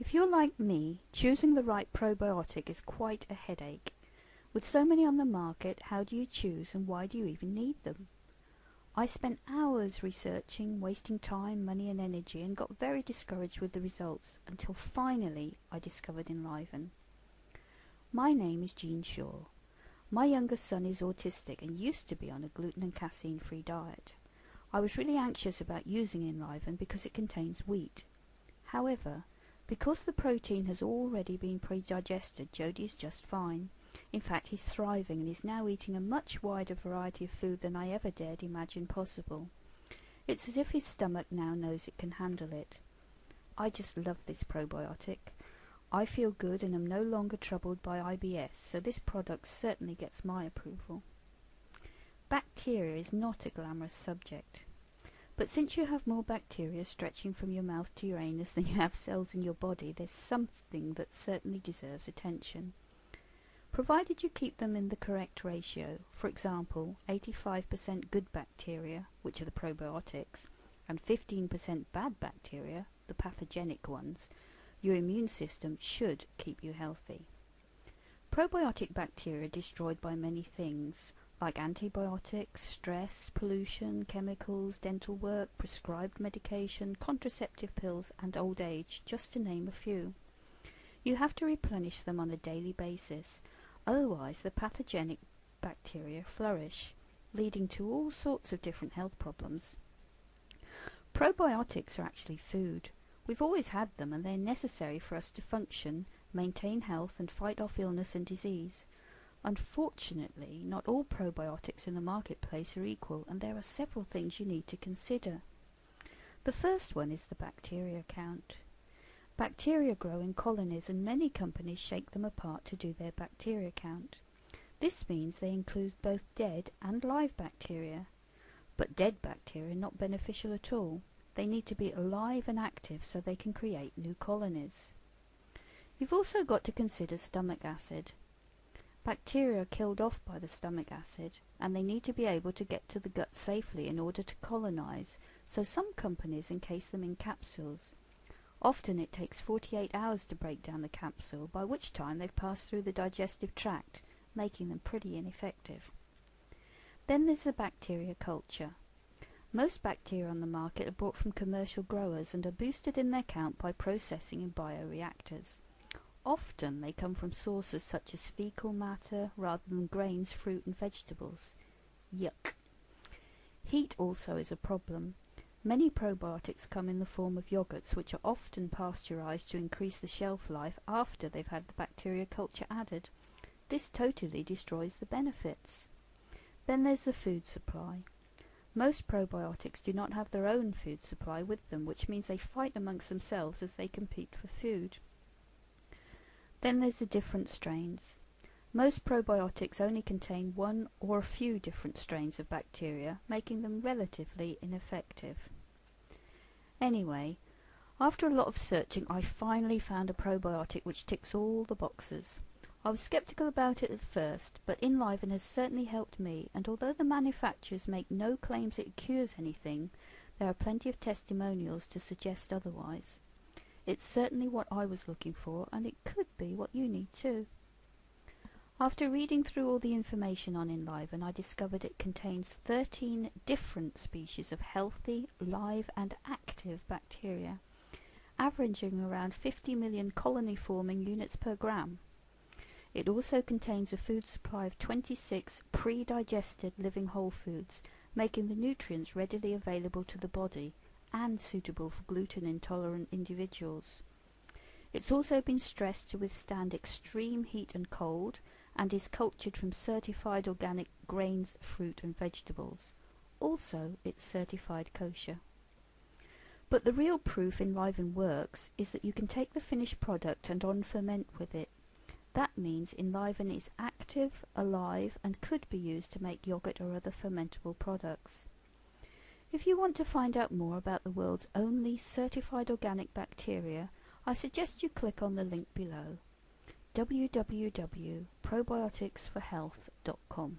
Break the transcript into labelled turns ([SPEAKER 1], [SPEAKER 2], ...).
[SPEAKER 1] If you're like me, choosing the right probiotic is quite a headache. With so many on the market, how do you choose and why do you even need them? I spent hours researching, wasting time, money and energy, and got very discouraged with the results until finally I discovered In-Liven. My name is JeanShaw. My youngest son is autistic and used to be on a gluten and casein-free diet. I was really anxious about using In-Liven because it contains wheat. However, because the protein has already been pre-digested, Jody is just fine. In fact, he's thriving and is now eating a much wider variety of food than I ever dared imagine possible. It's as if his stomach now knows it can handle it. I just love this probiotic. I feel good and am no longer troubled by IBS, so this product certainly gets my approval. Bacteria is not a glamorous subject. But since you have more bacteria stretching from your mouth to your anus than you have cells in your body, there's something that certainly deserves attention. Provided you keep them in the correct ratio, for example, 85% good bacteria, which are the probiotics, and 15% bad bacteria, the pathogenic ones, your immune system should keep you healthy. Probiotic bacteria are destroyed by many things, like antibiotics, stress, pollution, chemicals, dental work, prescribed medication, contraceptive pills, and old age, just to name a few. You have to replenish them on a daily basis, otherwise the pathogenic bacteria flourish, leading to all sorts of different health problems. Probiotics are actually food. We've always had them and they're necessary for us to function, maintain health and fight off illness and disease. Unfortunately, not all probiotics in the marketplace are equal, and there are several things you need to consider. The first one is the bacteria count. Bacteria grow in colonies and many companies shake them apart to do their bacteria count. This means they include both dead and live bacteria. But dead bacteria are not beneficial at all. They need to be alive and active so they can create new colonies. You've also got to consider stomach acid. Bacteria are killed off by the stomach acid, and they need to be able to get to the gut safely in order to colonize, so some companies encase them in capsules. Often it takes 48 hours to break down the capsule, by which time they've passed through the digestive tract, making them pretty ineffective. Then there's the bacteria culture. Most bacteria on the market are bought from commercial growers and are boosted in their count by processing in bioreactors. Often they come from sources such as fecal matter rather than grains, fruit and vegetables. Yuck! Heat also is a problem. Many probiotics come in the form of yogurts, which are often pasteurized to increase the shelf life after they've had the bacteria culture added. This totally destroys the benefits. Then there's the food supply. Most probiotics do not have their own food supply with them, which means they fight amongst themselves as they compete for food. Then there's the different strains. Most probiotics only contain one or a few different strains of bacteria, making them relatively ineffective. Anyway, after a lot of searching, I finally found a probiotic which ticks all the boxes. I was skeptical about it at first, but In-Liven has certainly helped me, and although the manufacturers make no claims it cures anything, there are plenty of testimonials to suggest otherwise. It's certainly what I was looking for, and it could be what you need too. After reading through all the information on In-Liven, I discovered it contains 13 different species of healthy, live and active bacteria, averaging around 50 million colony-forming units per gram. It also contains a food supply of 26 pre-digested living whole foods, making the nutrients readily available to the body and suitable for gluten-intolerant individuals. It's also been stressed to withstand extreme heat and cold, and is cultured from certified organic grains, fruit and vegetables. Also, it's certified kosher. But the real proof In-Liven works is that you can take the finished product and on-ferment with it. That means In-Liven is active, alive, and could be used to make yogurt or other fermentable products. If you want to find out more about the world's only certified organic bacteria, I suggest you click on the link below, www.probioticsforhealth.com.